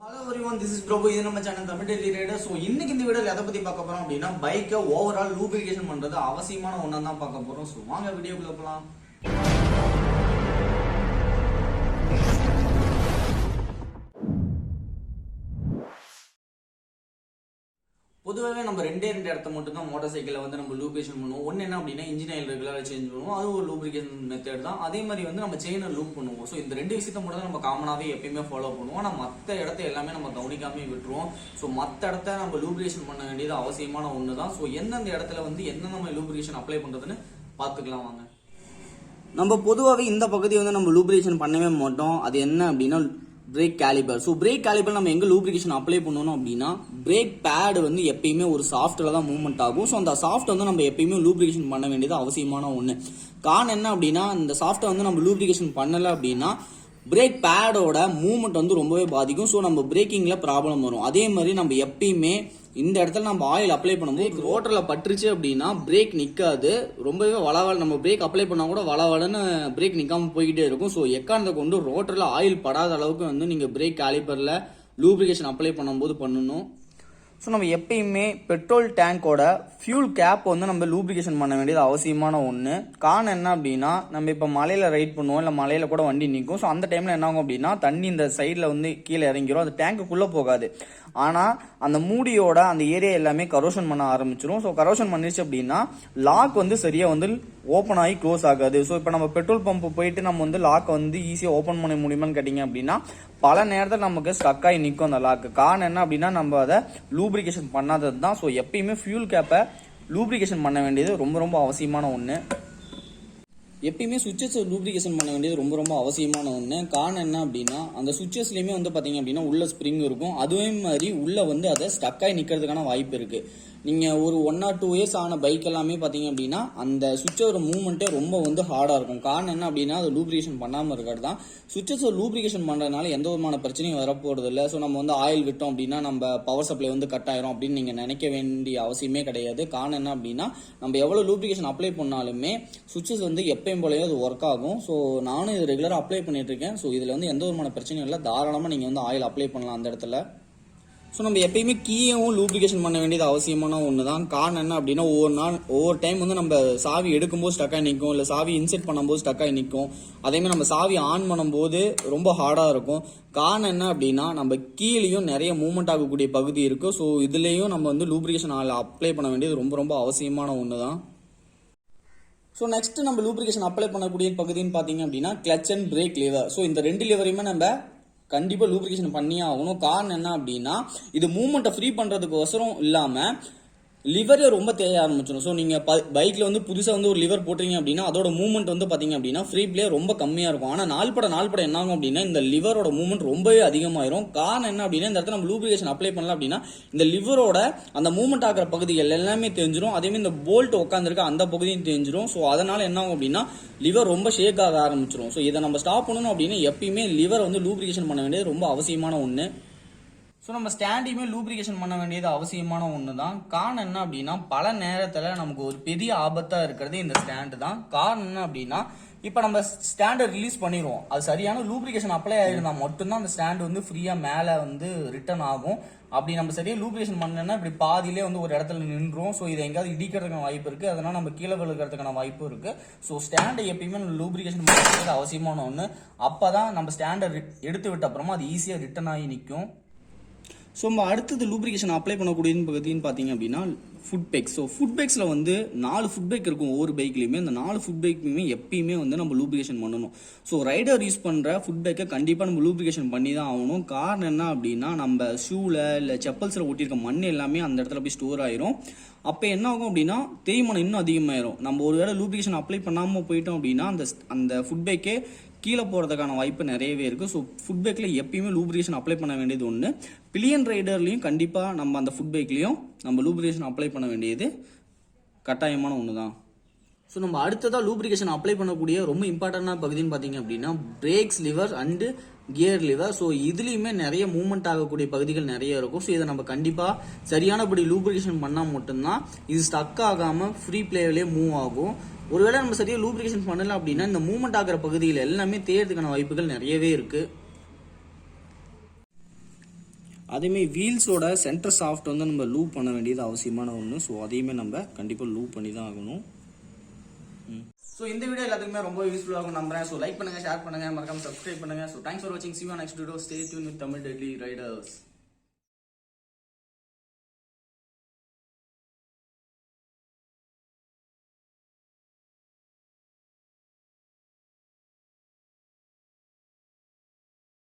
Hello everyone, this is Prabhu. இது நம்ம channel Tamil daily rider. So இன்னைக்கு இந்த வீடியோவில் எதை பற்றி பார்க்க போகிறோம் அப்படின்னா பைக்கை ஓவரால் லூப்ரிகேஷன் பண்ணுறது அவசியமான ஒன்றா தான் பார்க்க போகிறோம். ஸோ வாங்க வீடியோக்குள்ள போகலாம். பொதுவாகவே நம்ம ரெண்டு இடத்த மட்டும் தான் மோட்டார் சைக்கிளில் வந்து நம்ம லூப்ரிகேஷன் பண்ணுவோம். ஒன்று என்ன அப்படின்னா இன்ஜின் ஆயில் ரெகுலராக சேஞ்ச் பண்ணுவோம், அது ஒரு லூப்ரிகேஷன் மெத்தட் தான். அதே மாதிரி வந்து நம்ம செயினை லூப் பண்ணுவோம். ஸோ இந்த ரெண்டு விஷயத்த மட்டும் தான் நம்ம காமனாகவே எப்பயுமே ஃபாலோ பண்ணுவோம். ஆனால் மற்ற இடத்த எல்லாமே நம்ம கவனிக்காமே விட்டுருவோம். ஸோ மற்ற இடத்த நம்ம லூப்ரிகேஷன் பண்ண வேண்டியது அவசியமான ஒன்று தான். ஸோ எந்தெந்த இடத்துல வந்து என்ன நம்ம லூப்ரிகேஷன் அப்ளை பண்ணுறதுன்னு பார்த்துக்கலாம் வாங்க. நம்ம பொதுவாகவே இந்த பகுதியை வந்து நம்ம லூப்ரிகேஷன் பண்ணவே மாட்டோம். அது என்ன அப்படின்னா break calibre. So break calibre நம்ம எங்கே லூப்ரிகேஷன் அப்ளை பண்ணணும் அப்படின்னா பிரேக் பேடு வந்து எப்பயுமே ஒரு சாஃப்ட்டில் தான் மூவ்மெண்ட் ஆகும். ஸோ அந்த சாஃப்ட் வந்து நம்ம எப்பயுமே லூப்ரிகேஷன் பண்ண வேண்டியது அவசியமான ஒன்று. காரணம் என்ன அப்படின்னா இந்த சாஃப்ட்டை வந்து நம்ம லூப்ரிகேஷன் பண்ணலை அப்படின்னா பிரேக் பேடோட மூவ்மெண்ட் வந்து ரொம்பவே பாதிக்கும். ஸோ நம்ம பிரேக்கிங்கில் ப்ராப்ளம் வரும். அதே மாதிரி நம்ம எப்பயுமே இந்த இடத்துல நம்ம ஆயில் அப்ளை பண்ணும்போது ரோட்டரில் பட்டுருச்சு அப்படின்னா பிரேக் நிற்காது. ரொம்பவே வளவள நம்ம பிரேக் அப்ளை பண்ணால் கூட வளவளன்னு பிரேக் நிற்காம போய்கிட்டே இருக்கும். ஸோ எக்காரணத்தை கொண்டு ரோட்டரில் ஆயில் படாத அளவுக்கு வந்து நீங்கள் பிரேக் கேலிப்பரில் லூப்ரிகேஷன் அப்ளை பண்ணும்போது பண்ணணும். ஸோ நம்ம எப்பயுமே பெட்ரோல் டேங்கோட ஃபியூல் கேப் வந்து நம்ம லூப்ரிகேஷன் பண்ண வேண்டியது அவசியமான ஒன்று. காரணம் என்ன அப்படின்னா நம்ம இப்போ மலையில் ரைட் பண்ணுவோம், இல்லை மலையில் கூட வண்டி நிற்கும். ஸோ அந்த டைமில் என்ன ஆகும் அப்படின்னா தண்ணி இந்த சைடில் வந்து கீழே இறங்கிரும், அது டேங்குக்குள்ளே போகாது. ஆனால் அந்த மூடியோட அந்த ஏரியா எல்லாமே கரோஷன் பண்ண ஆரம்பிச்சிடும். ஸோ கரோஷன் பண்ணிச்சு அப்படின்னா லாக் வந்து சரியாக வந்து ஓப்பன் ஆகி க்ளோஸ் ஆகாது. ஸோ இப்போ நம்ம பெட்ரோல் பம்ப் போயிட்டு நம்ம வந்து லாக்கை வந்து ஈஸியாக ஓப்பன் பண்ண முடியுமான்னு கேட்டிங்க அப்படின்னா பல நேரத்தில் நமக்கு ஸ்டக் ஆகி நிற்கும் அந்த லாக்கு. காரணம் என்ன அப்படின்னா நம்ம அதை லூப்ரிகேஷன் பண்ணாதது தான். ஸோ எப்பயுமே ஃபியூல் கேப்பை லூப்ரிகேஷன் பண்ண வேண்டியது ரொம்ப ரொம்ப அவசியமான ஒன்று. எப்பயுமே சுவிட்சஸ் லூப்ரிகேஷன் பண்ண வேண்டியது ரொம்ப ரொம்ப அவசியமான ஒன்று. காரணம் என்ன அப்படின்னா அந்த சுவிட்சஸ்லையுமே வந்து பார்த்தீங்க அப்படின்னா உள்ள ஸ்ப்ரிங் இருக்கும். அதுவே மாதிரி உள்ள வந்து அதை ஸ்டக்காகி நிற்கிறதுக்கான வாய்ப்பு இருக்குது. நீங்கள் ஒரு 1 or 2 years ஆன பைக் எல்லாமே பார்த்தீங்க அப்படின்னா அந்த சுவிட்சோட மூவ்மெண்ட்டே ரொம்ப வந்து ஹார்டாக இருக்கும். காரணம் என்ன அப்படின்னா அது லூப்ரிகேஷன் பண்ணாமல் இருக்கிறது தான். சுவிட்சஸை லூப்ரிகேஷன் பண்ணுறதுனால எந்த விதமான பிரச்சனையும் வரப்போகிறது இல்லை. ஸோ நம்ம வந்து ஆயில் விட்டோம் அப்படின்னா நம்ம பவர் சப்ளை வந்து கட் ஆயிரும் அப்படின்னு நீங்கள் நினைக்க வேண்டிய அவசியமே கிடையாது. காரணம் என்ன அப்படின்னா நம்ம எவ்வளோ லூப்ரிகேஷன் அப்ளை பண்ணாலுமே சுவிட்சஸ் வந்து எப்பயும் போலவே அது ஒர்க் ஆகும். ஸோ நானும் இது ரெகுலராக அப்ளை பண்ணிட்டு இருக்கேன். ஸோ இதில் வந்து எந்த விதமான பிரச்சனையும் இல்லை. தாராளமாக நீங்கள் வந்து ஆயில் அப்ளை பண்ணலாம் அந்த இடத்துல. ஸோ நம்ம எப்பயுமே கீயவும் லூப்ரிகேஷன் பண்ண வேண்டியது அவசியமான ஒன்று தான். காரணம் என்ன அப்படின்னா ஒவ்வொரு டைம் வந்து நம்ம சாவி எடுக்கும்போது ஸ்டக்காகி நிற்கும், இல்லை சாவி இன்செர்ட் பண்ணும்போது ஸ்டக்காகி நிற்கும். அதேமாதிரி நம்ம சாவி ஆன் பண்ணும்போது ரொம்ப ஹார்டாக இருக்கும். காரணம் என்ன அப்படின்னா நம்ம கீழேயும் நிறைய மூவ்மெண்ட் ஆகக்கூடிய பகுதி இருக்குது. ஸோ இதுலேயும் நம்ம வந்து லூப்ரிகேஷன் அப்ளை பண்ண வேண்டியது ரொம்ப ரொம்ப அவசியமான ஒன்று தான். ஸோ நெக்ஸ்ட் நம்ம லூப்ரிகேஷன் அப்ளை பண்ணக்கூடிய பகுதின்னு பார்த்தீங்க அப்படின்னா clutch and break liver. So இந்த ரெண்டு லிவரையுமே நம்ம கண்டிப்பாக லூப்ரிகேஷன் பண்ணியே ஆகணும். காரணம் என்ன அப்படின்னா இது மூவ்மெண்ட்டை ஃப்ரீ பண்ணுறதுக்கு அவசரம் இல்லாமல் லிவரே ரொம்ப தேய ஆரம்பிச்சிடும். ஸோ நீங்கள் பைக்கில் வந்து புதுசாக வந்து ஒரு லிவர் போட்டுறீங்க அப்படின்னா அதோட மூவ்மெண்ட் வந்து பார்த்தீங்க அப்படின்னா ஃப்ரீ பிளே ரொம்ப கம்மியாக இருக்கும். ஆனால் நாள்பட என்ன ஆகும் அப்படின்னா இந்த லிவரோட மூவ்மெண்ட் ரொம்பவே அதிகமாயிரும். காரணம் என்ன அப்படின்னா இந்த இடத்துல நம்ம லூப்ரிகேஷன் அப்ளை பண்ணலாம் அப்படின்னா இந்த லிவரோட அந்த மூவ்மெண்ட் ஆகிற பகுதிகள் எல்லாமே தெரிஞ்சிடும். அதேமாதிரி இந்த போல்ட் உட்காந்துருக்க அந்த பகுதியும் தெரிஞ்சிடும். ஸோ அதனால என்ன ஆகும் அப்படின்னா லிவர் ரொம்ப ஷேக் ஆக ஆரம்பிச்சிடும். ஸோ இதை நம்ம ஸ்டாப் பண்ணணும் அப்படின்னா எப்பயுமே லிவர் வந்து லூப்ரிகேஷன் பண்ண வேண்டியது ரொம்ப அவசியமான ஒன்று. ஸோ நம்ம ஸ்டாண்டையுமே லூப்ரிகேஷன் பண்ண வேண்டியது அவசியமான ஒன்று தான். காரணம் என்ன அப்படின்னா பல நேரத்தில் நமக்கு ஒரு பெரிய ஆபத்தாக இருக்கிறது இந்த ஸ்டாண்டு தான். காரணம் என்ன அப்படின்னா இப்போ நம்ம ஸ்டாண்டை ரிலீஸ் பண்ணிடுவோம், அது சரியான லூப்ரிகேஷன் அப்ளை ஆகிருந்தால் மட்டும்தான் அந்த ஸ்டாண்டு வந்து ஃப்ரீயாக மேலே வந்து ரிட்டர்ன் ஆகும். அப்படி நம்ம சரியாக லூப்ரிகேஷன் பண்ணோன்னா இப்படி பாதியிலே வந்து ஒரு இடத்துல நின்றும். ஸோ இதை எங்கேயாவது இடிக்கிறதுக்கான வாய்ப்பு இருக்குது, அதனால் நம்ம கீழே விழுக்கிறதுக்கான வாய்ப்பு இருக்குது. ஸோ ஸ்டாண்டை எப்பயுமே லூப்ரிகேஷன் பண்ணுறது அவசியமான ஒன்று. அப்போ தான் நம்ம ஸ்டாண்டை எடுத்து விட்ட அப்புறமா அது ஈஸியாக ரிட்டர்ன் ஆகி நிற்கும். ஸோ நம்ம அடுத்தது லூப்ரிகேஷன் அப்ளை பண்ணக்கூடிய பகுதின்னு பார்த்தீங்க அப்படின்னா ஃபுட் பேக்ஸ். ஸோ ஃபுட் பேக்ஸில் வந்து 4 ஃபுட் பேக் இருக்கும் ஒவ்வொரு பைக்லையுமே. அந்த 4 ஃபுட் பேக்குமே எப்பயுமே வந்து நம்ம லூப்ரிகேஷன் பண்ணணும். ஸோ ரைடர் யூஸ் பண்ணுற ஃபுட் பேக்கை கண்டிப்பாக நம்ம லூப்ரிகேஷன் பண்ணி தான் ஆகணும். காரணம் என்ன அப்படின்னா நம்ம ஷூவில் இல்லை செப்பல்ஸில் ஒட்டியிருக்க மண் எல்லாமே அந்த இடத்துல போய் ஸ்டோர் ஆயிரும். அப்போ என்ன ஆகும் அப்படின்னா தேய்மானம் இன்னும் அதிகமாயிரும். நம்ம ஒரு வேளை லூப்ரிகேஷன் அப்ளை பண்ணாமல் போயிட்டோம் அப்படின்னா அந்த ஃபுட் பேக்கே கீழே போகிறதுக்கான வாய்ப்பு நிறையவே இருக்குது. ஸோ ஃபுட் பேக்கில் எப்பயுமே லூப்ரிகேஷன் அப்ளை பண்ண வேண்டியது ஒன்று. பில்லியன் ரைடர்லையும் கண்டிப்பாக நம்ம அந்த ஃபுட் பேக்லையும் நம்ம லூப்ரிகேஷன் அப்ளை பண்ண வேண்டியது கட்டாயமான ஒன்று தான். ஸோ நம்ம அடுத்ததாக லூப்ரிகேஷன் அப்ளை பண்ணக்கூடிய ரொம்ப இம்பார்ட்டண்டான பகுதின்னு பார்த்தீங்க அப்படின்னா brakes lever and gear lever. So இதுலேயுமே நிறைய மூவ்மெண்ட் ஆகக்கூடிய பகுதிகள் நிறைய இருக்கும். ஸோ இதை நம்ம கண்டிப்பாக சரியானபடி லூப்ரிகேஷன் பண்ணால் மட்டும்தான் இது ஸ்டக் ஆகாமல் ஃப்ரீ பிளேவிலே மூவ் ஆகும். ஒருவேளை நம்ம சரியாக லூப்ரிகேஷன் பண்ணல அப்படின்னா இந்த மூவ்மெண்ட் ஆகிற பகுதியில் எல்லாமே தேயறதுக்கான வாய்ப்புகள் நிறையவே இருக்குது. அதேமாதிரி வீல்ஸோட சென்டர் சாஃப்ட் வந்து நம்ம லூப் பண்ண வேண்டியது அவசியமான ஒன்று. ஸோ அதையுமே நம்ம கண்டிப்பாக லூப் பண்ணி தான் ஆகணும். ஸோ இந்த வீடியோ எல்லாத்துக்குமே ரொம்ப யூஸ்ஃபுல்லாக இருக்கும் நம்புறேன். ஸோ லைக் பண்ணுங்க, ஷேர் பண்ணுங்க, மறக்காம சப்ஸ்கிரைப் பண்ணுங்க. ஸோ தேங்க்ஸ் ஃபார் வாட்சிங். See you on next video. Stay tuned with Tamil Daily Riders.